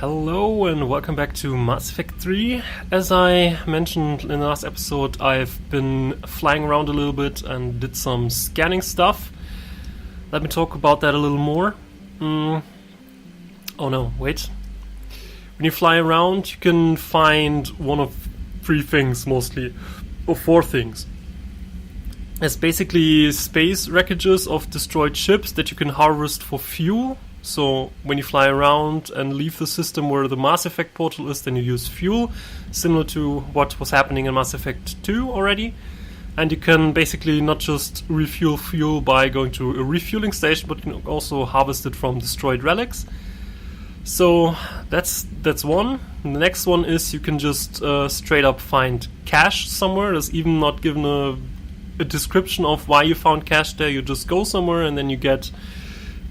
Hello and welcome back to Mass Effect 3. As I mentioned in the last episode, I've been flying around a little bit and did some scanning stuff. Let me talk about that a little more. Oh no, wait. When you fly around, you can find one of three things mostly, or four things. There's basically space wreckages of destroyed ships that you can harvest for fuel. So when you fly around and leave the system where the Mass Effect portal is, then you use fuel, similar to what was happening in Mass Effect 2 already. And you can basically not just refuel fuel by going to a refueling station, but you can also harvest it from destroyed relics. So that's one. And the next one is you can just straight up find cache somewhere. There's even not given a description of why you found cache there. You just go somewhere and then you get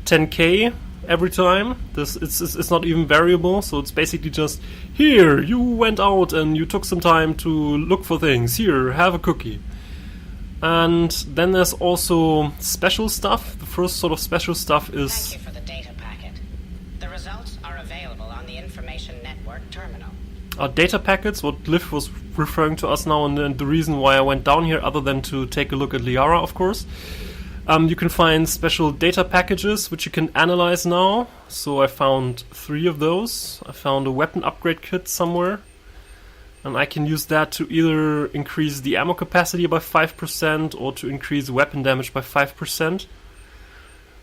10k every time. It's not even variable, so it's basically just, here, you went out and you took some time to look for things. Here, have a cookie. And then there's also special stuff. The first sort of special stuff is... Thank you for the data packet. The results are available on the Information Network terminal. Data packets, what Liv was referring to us now, and the reason why I went down here, other than to take a look at Liara, of course. You can find special data packages which you can analyze now. So I found 3 of those. I found a weapon upgrade kit somewhere. And I can use that to either increase the ammo capacity by 5% or to increase weapon damage by 5%.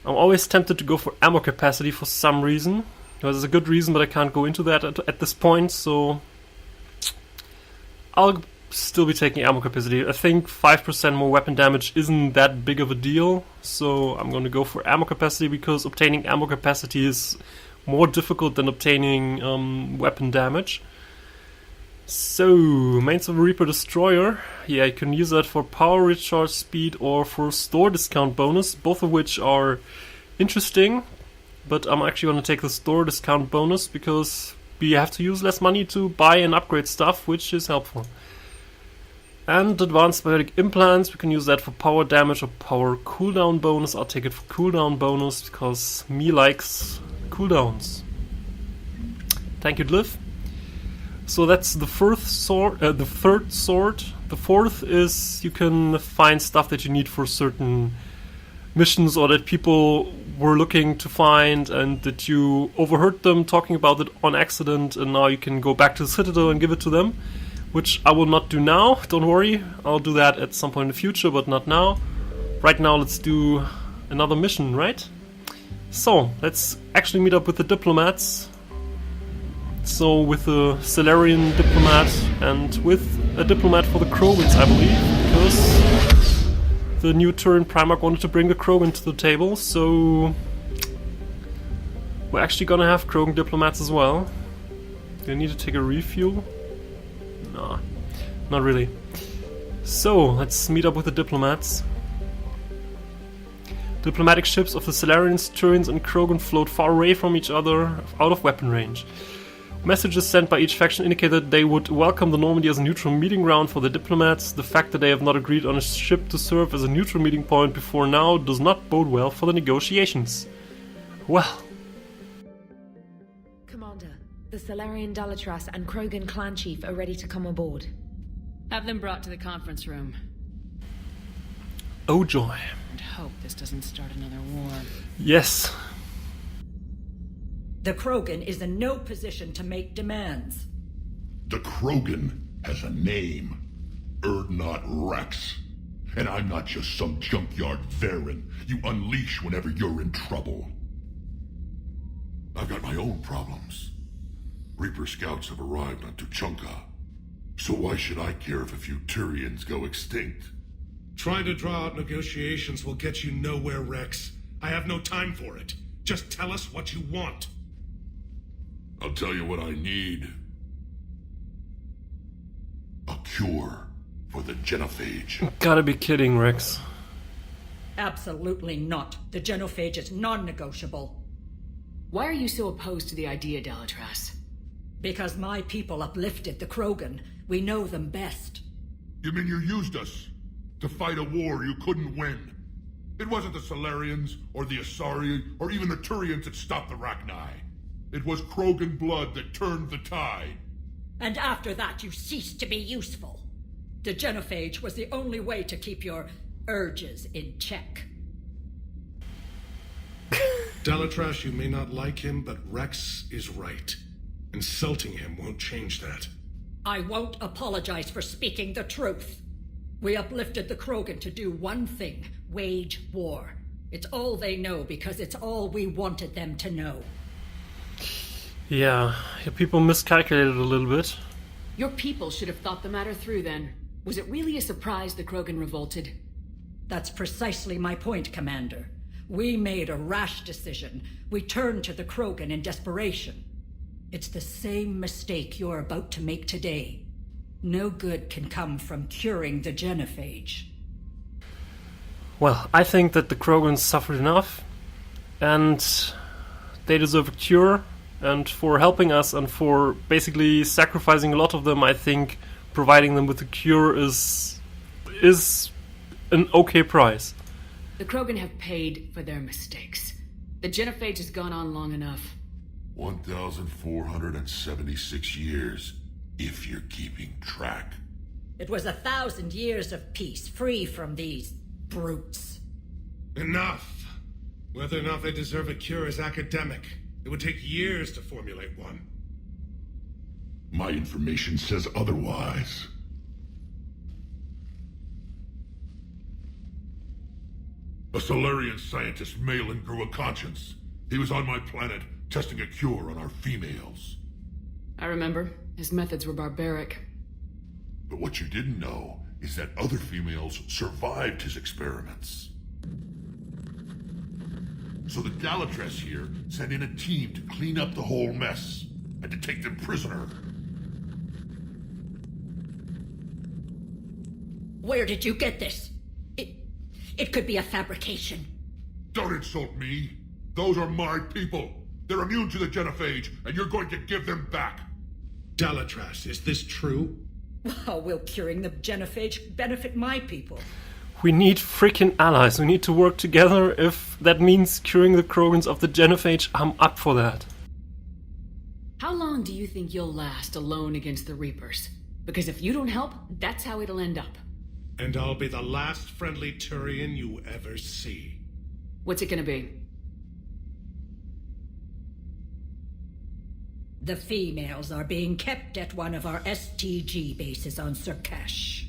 I'm always tempted to go for ammo capacity for some reason. There's a good reason, but I can't go into that at this point. So I'll still be taking ammo capacity. I think 5% more weapon damage isn't that big of a deal, so I'm going to go for ammo capacity because obtaining ammo capacity is more difficult than obtaining weapon damage. So, Mains of a Reaper Destroyer. Yeah, you can use that for power recharge speed or for store discount bonus, both of which are interesting, but I'm actually going to take the store discount bonus because we have to use less money to buy and upgrade stuff, which is helpful. And advanced biotic implants, we can use that for power damage or power cooldown bonus. I'll take it for cooldown bonus because me likes cooldowns. Thank you, Liv. So that's the third sword. The fourth is you can find stuff that you need for certain missions or that people were looking to find and that you overheard them talking about it on accident, and now you can go back to the Citadel and give it to them. Which I will not do now, don't worry. I'll do that at some point in the future, but not now. Right now, let's do another mission, right? So, let's actually meet up with the diplomats. So, with the Salarian diplomat and with a diplomat for the Krogans, I believe. Because the new Turin Primarch wanted to bring the Krogan to the table, so... we're actually gonna have Krogan diplomats as well. Do I need to take a refuel? No, not really. So, let's meet up with the diplomats. Diplomatic ships of the Salarians, Turins and Krogan float far away from each other, out of weapon range. Messages sent by each faction indicate that they would welcome the Normandy as a neutral meeting ground for the diplomats. The fact that they have not agreed on a ship to serve as a neutral meeting point before now does not bode well for the negotiations. Well... The Salarian Dalatras and Krogan clan chief are ready to come aboard. Have them brought to the conference room. Oh joy. And hope this doesn't start another war. Yes. The Krogan is in no position to make demands. The Krogan has a name. Erdnot Rex. And I'm not just some junkyard Varen you unleash whenever you're in trouble. I've got my own problems. Reaper scouts have arrived on Tuchanka. So why should I care if a few Turians go extinct? Trying to draw out negotiations will get you nowhere, Rex. I have no time for it. Just tell us what you want. I'll tell you what I need. A cure for the genophage. Gotta be kidding, Rex. Absolutely not. The genophage is non-negotiable. Why are you so opposed to the idea, Dalatras? Because my people uplifted the Krogan. We know them best. You mean you used us to fight a war you couldn't win? It wasn't the Salarians, or the Asari, or even the Turians that stopped the Rachni. It was Krogan blood that turned the tide. And after that, you ceased to be useful. The genophage was the only way to keep your urges in check. Dalatrash, you may not like him, but Rex is right. Insulting him won't change that. I won't apologize for speaking the truth. We uplifted the Krogan to do one thing: wage war. It's all they know because it's all we wanted them to know. Yeah, your people miscalculated a little bit. Your people should have thought the matter through then. Was it really a surprise the Krogan revolted? That's precisely my point, Commander. We made a rash decision. We turned to the Krogan in desperation. It's the same mistake you're about to make today. No good can come from curing the genophage. Well, I think that the Krogans suffered enough, and they deserve a cure, and for helping us and for basically sacrificing a lot of them, I think providing them with a cure is an okay price. The Krogan have paid for their mistakes. The genophage has gone on long enough. 1,476 years, if you're keeping track. It was 1,000 years of peace, free from these brutes. Enough! Whether or not they deserve a cure is academic. It would take years to formulate one. My information says otherwise. A Salarian scientist, Malin, grew a conscience. He was on my planet, testing a cure on our females. I remember. His methods were barbaric. But what you didn't know is that other females survived his experiments. So the Dalatrass here sent in a team to clean up the whole mess and to take them prisoner. Where did you get this? It could be a fabrication. Don't insult me. Those are my people. They're immune to the genophage, and you're going to give them back. Dalatrass, is this true? How will curing the genophage benefit my people? We need freaking allies. We need to work together. If that means curing the Krogans of the genophage, I'm up for that. How long do you think you'll last alone against the Reapers? Because if you don't help, that's how it'll end up. And I'll be the last friendly Turian you ever see. What's it gonna be? The females are being kept at one of our STG bases on Surkash.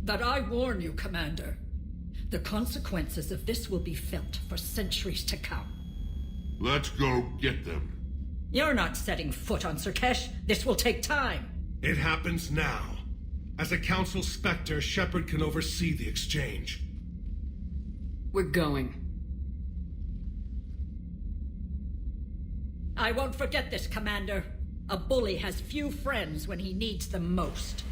But I warn you, Commander, the consequences of this will be felt for centuries to come. Let's go get them. You're not setting foot on Surkash. This will take time. It happens now. As a Council Spectre, Shepard can oversee the exchange. We're going. I won't forget this, Commander. A bully has few friends when he needs them most.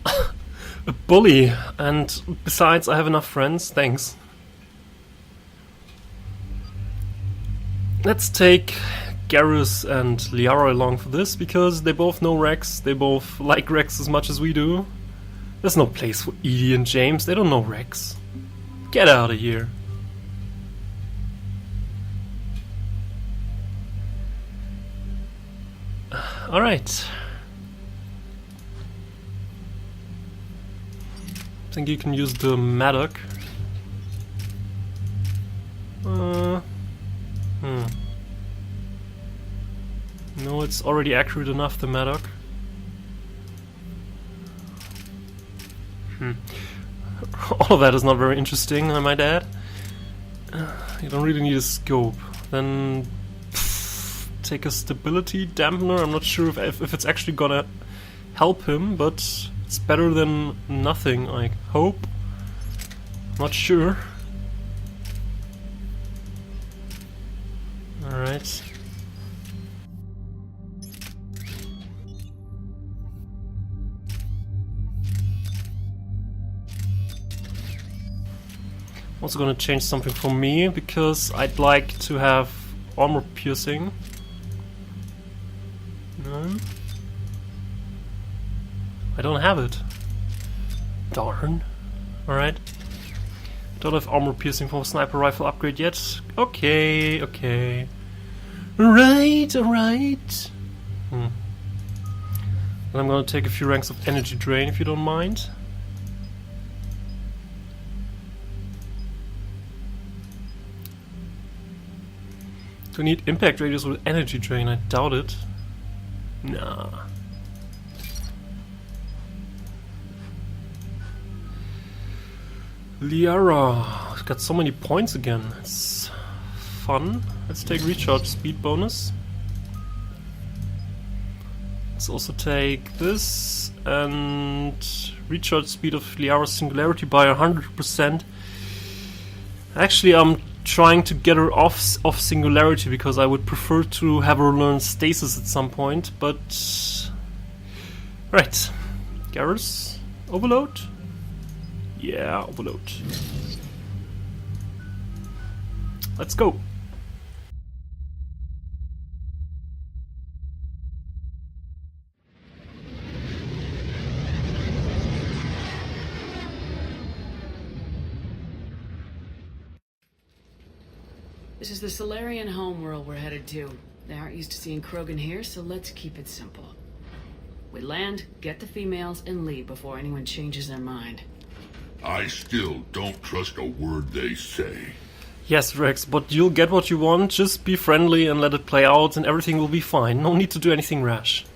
A bully, and besides, I have enough friends, thanks. Let's take Garrus and Liara along for this, because they both know Rex, they both like Rex as much as we do. There's no place for Edie and James, they don't know Rex. Get out of here. Alright. I think you can use the Maddock. No, it's already accurate enough, the Maddock. All of that is not very interesting, I might add. You don't really need a scope. Then take a stability dampener. I'm not sure if it's actually gonna help him, but it's better than nothing, I hope. Not sure. Alright. Also gonna change something for me, because I'd like to have armor piercing. No. I don't have it. Darn. Alright. Don't have armor piercing for sniper rifle upgrade yet. Okay, okay. Alright, alright. And I'm gonna take a few ranks of energy drain if you don't mind. Do we need impact radius with energy drain? I doubt it. Nah. Liara, I've got so many points again. It's fun. Let's take recharge speed bonus. Let's also take this and recharge speed of Liara's singularity by 100%. Actually, I'm trying to get her off singularity because I would prefer to have her learn stasis at some point, but... Right. Garrus, overload? Yeah, overload. Let's go. This is the Salarian homeworld we're headed to. They aren't used to seeing Krogan here, so let's keep it simple. We land, get the females, and leave before anyone changes their mind. I still don't trust a word they say. Yes, Rex, but you'll get what you want. Just be friendly and let it play out and everything will be fine. No need to do anything rash.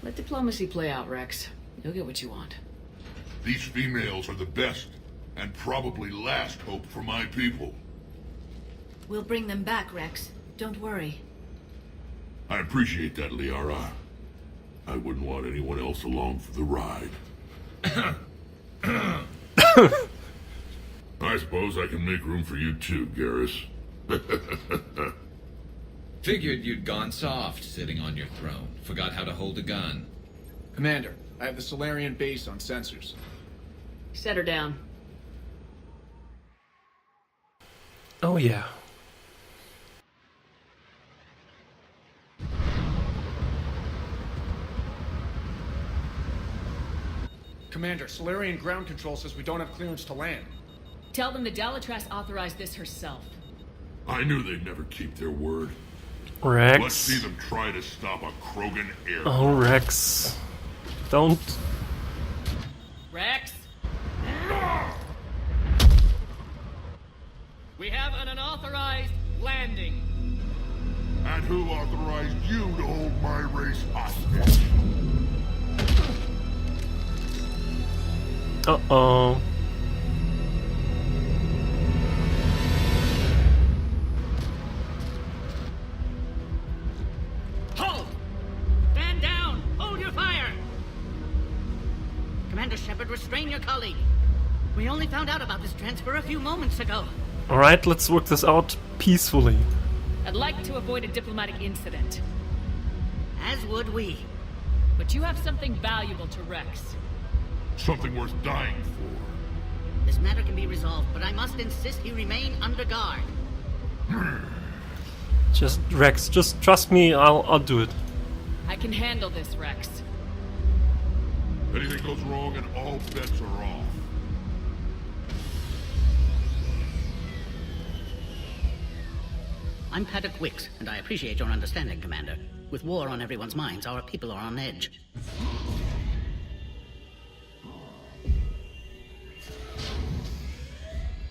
Let diplomacy play out, Rex. You'll get what you want. These females are the best and probably last hope for my people. We'll bring them back, Rex. Don't worry. I appreciate that, Liara. I wouldn't want anyone else along for the ride. I suppose I can make room for you too, Garrus. Figured you'd gone soft sitting on your throne. Forgot how to hold a gun. Commander, I have the Salarian base on sensors. Set her down. Oh yeah. Commander, Salarian ground control says we don't have clearance to land. Tell them the Dalitras authorized this herself. I knew they'd never keep their word. Rex. Let's see them try to stop a Krogan air. Oh, Rex. Don't. Rex? We have an unauthorized landing. And who authorized you to hold my race hostage? Uh-oh. Hold! Stand down! Hold your fire! Commander Shepard, restrain your colleague. We only found out about this transfer a few moments ago. Alright, let's work this out peacefully. I'd like to avoid a diplomatic incident. As would we. But you have something valuable to Rex. Something worth dying for. This matter can be resolved, but I must insist he remain under guard. Just, Rex, just trust me, I'll do it. I can handle this, Rex. Anything goes wrong and all bets are off. I'm Paddock Wicks, and I appreciate your understanding, Commander. With war on everyone's minds, our people are on edge.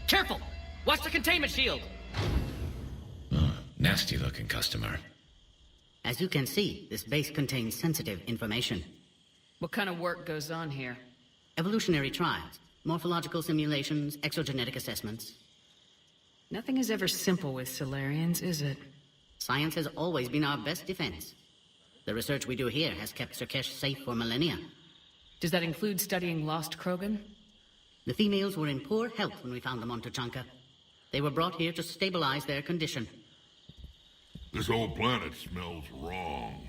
Careful! Watch the containment shield! Nasty looking customer. As you can see, this base contains sensitive information. What kind of work goes on here? Evolutionary trials, morphological simulations, exogenetic assessments. Nothing is ever simple with Salarians, is it? Science has always been our best defense. The research we do here has kept Surkesh safe for millennia. Does that include studying lost Krogan? The females were in poor health when we found them on Tuchanka. They were brought here to stabilize their condition. This whole planet smells wrong.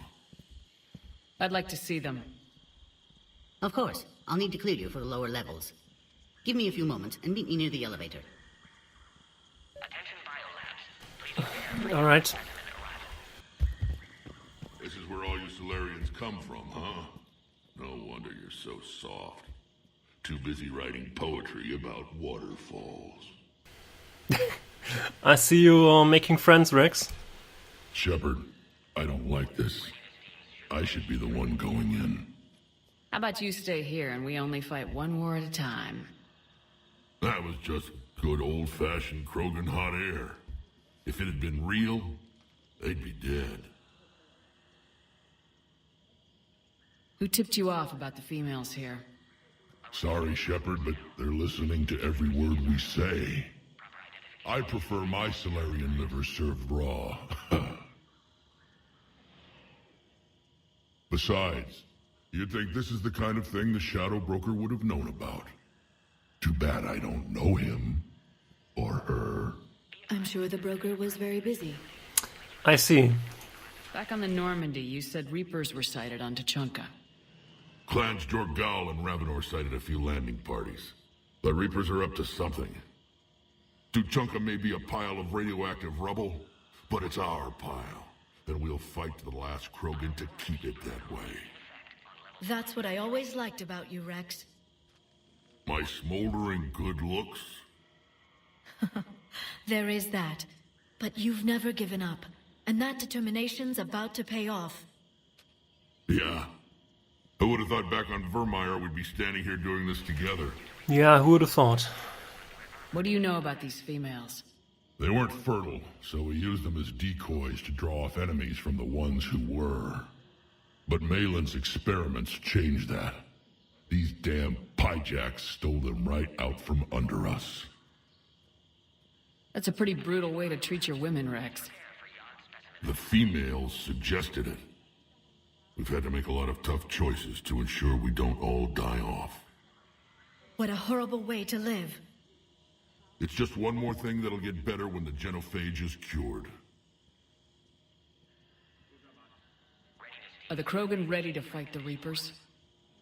I'd like to see them. Of course. I'll need to clear you for the lower levels. Give me a few moments and meet me near the elevator. Alright. This is where all you Salarians come from, huh? No wonder you're so soft. Too busy writing poetry about waterfalls. I see you making friends, Rex. Shepard, I don't like this. I should be the one going in. How about you stay here and we only fight one war at a time? That was just good old-fashioned Krogan hot air. If it had been real, they'd be dead. Who tipped you off about the females here? Sorry, Shepard, but they're listening to every word we say. I prefer my Salarian liver served raw. Besides, you'd think this is the kind of thing the Shadow Broker would have known about. Too bad I don't know him. Or her. I'm sure the broker was very busy. I see. Back on the Normandy, you said Reapers were sighted on Tuchanka. Clans Jorgal and Ravenor sighted a few landing parties. The Reapers are up to something. Tuchanka may be a pile of radioactive rubble, but it's our pile. And we'll fight to the last Krogan to keep it that way. That's what I always liked about you, Rex. My smoldering good looks? There is that. But you've never given up. And that determination's about to pay off. Yeah. Who would have thought back on Vermeer we'd be standing here doing this together? Yeah, who would have thought? What do you know about these females? They weren't fertile, so we used them as decoys to draw off enemies from the ones who were. But Malin's experiments changed that. These damn pyjacks stole them right out from under us. That's a pretty brutal way to treat your women, Rex. The females suggested it. We've had to make a lot of tough choices to ensure we don't all die off. What a horrible way to live. It's just one more thing that'll get better when the genophage is cured. Are the Krogan ready to fight the Reapers?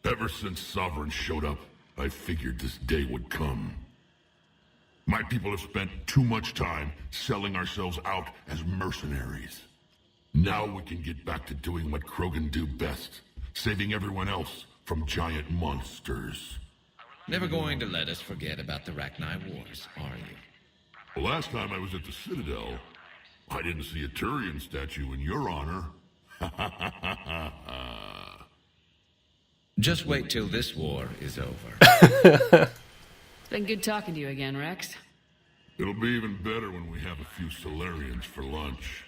Ever since Sovereign showed up, I figured this day would come. My people have spent too much time selling ourselves out as mercenaries. Now we can get back to doing what Krogan do best, saving everyone else from giant monsters. Never going to let us forget about the Rachni Wars, are you? The last time I was at the Citadel, I didn't see a Turian statue in your honor. Just wait till this war is over. It's been good talking to you again, Rex. It'll be even better when we have a few Salarians for lunch.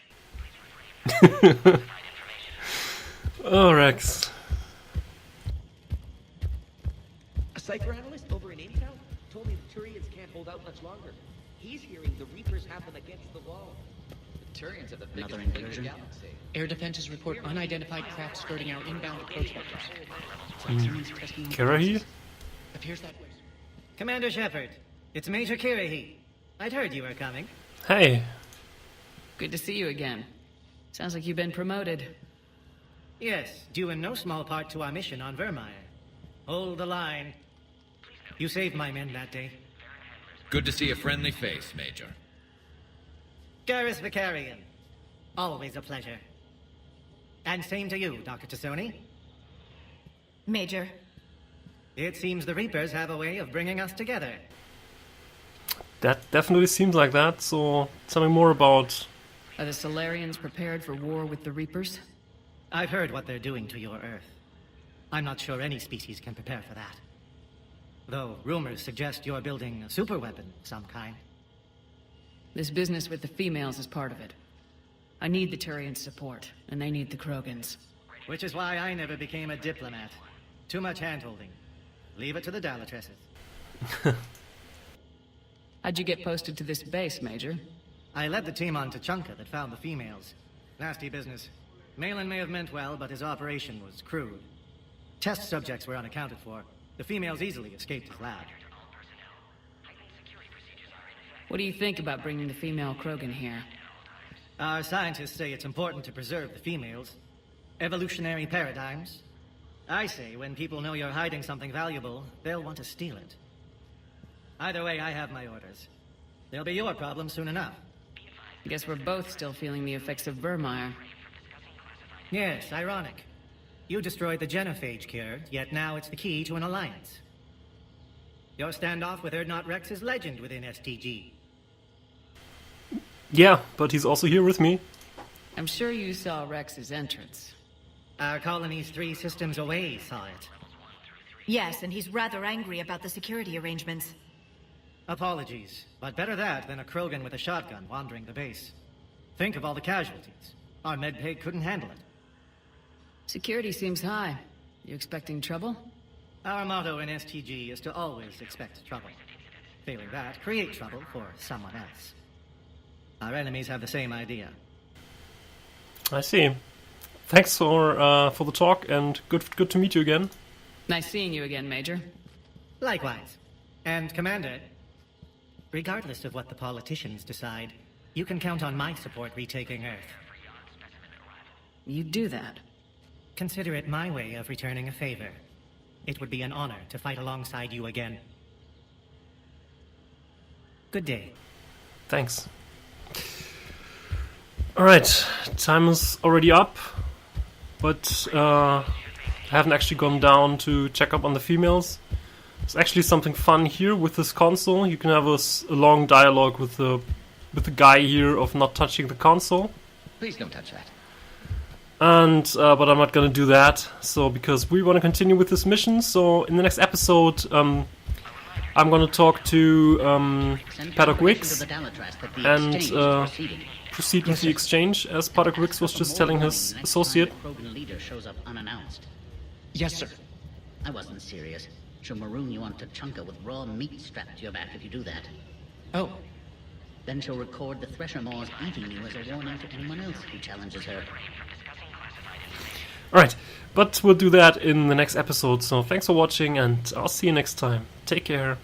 Oh, Rex. A cipher analyst over in Anytown told me the Turians can't hold out much longer. He's hearing the Reapers have them against the wall. The Turians are the biggest thing in the galaxy. Air defenses report unidentified craft skirting our inbound approach vectors. Kara here? Appears that way. Commander Shepard, it's Major Kirahi. I'd heard you were coming. Hey. Good to see you again. Sounds like you've been promoted. Yes, due in no small part to our mission on Vermeer. Hold the line. You saved my men that day. Good to see a friendly face, Major. Garrus Vicarian. Always a pleasure. And same to you, Dr. Tassoni. Major. It seems the Reapers have a way of bringing us together. That definitely seems like that, so tell me more about... Are the Salarians prepared for war with the Reapers? I've heard what they're doing to your Earth. I'm not sure any species can prepare for that. Though rumors suggest you're building a superweapon of some kind. This business with the females is part of it. I need the Turians' support, and they need the Krogans. Which is why I never became a diplomat. Too much hand-holding. Leave it to the Dalatresses. How'd you get posted to this base, Major? I led the team on Tuchanka that found the females. Nasty business. Malin may have meant well, but his operation was crude. Test subjects were unaccounted for. The females easily escaped his lab. What do you think about bringing the female Krogan here? Our scientists say it's important to preserve the females. Evolutionary paradigms. I say when people know you're hiding something valuable, they'll want to steal it. Either way, I have my orders. They'll be your problem soon enough. I guess we're both still feeling the effects of Vermeer. Yes, ironic. You destroyed the genophage cure, yet now it's the key to an alliance. Your standoff with Erdnot Rex is legend within STG. Yeah, but he's also here with me. I'm sure you saw Rex's entrance. Our colony's 3 systems away saw it. Yes, and he's rather angry about the security arrangements. Apologies, but better that than a Krogan with a shotgun wandering the base. Think of all the casualties. Our medbay couldn't handle it. Security seems high. You expecting trouble? Our motto in STG is to always expect trouble. Failing that, create trouble for someone else. Our enemies have the same idea. I see. Thanks for the talk, and good to meet you again. Nice seeing you again, Major. Likewise. And Commander, regardless of what the politicians decide, you can count on my support retaking Earth. You do that? Consider it my way of returning a favor. It would be an honor to fight alongside you again. Good day. Thanks. Alright, time is already up, but I haven't actually gone down to check up on the females. There's actually something fun here with this console. You can have a long dialogue with the guy here of not touching the console. Please don't touch that. And but I'm not gonna do that. So because we want to continue with this mission. So in the next episode, I'm gonna talk to Paddock Wicks and proceed with the exchange, as Paddock Wicks was just telling his associate. Krogan leader shows up unannounced. Yes, sir. I wasn't serious. She'll maroon you on Tachanka with raw meat strapped to your back if you do that. Oh. Then she'll record the Thresher Maws eating you as a warning to anyone else who challenges her. Alright, but we'll do that in the next episode, so thanks for watching and I'll see you next time. Take care.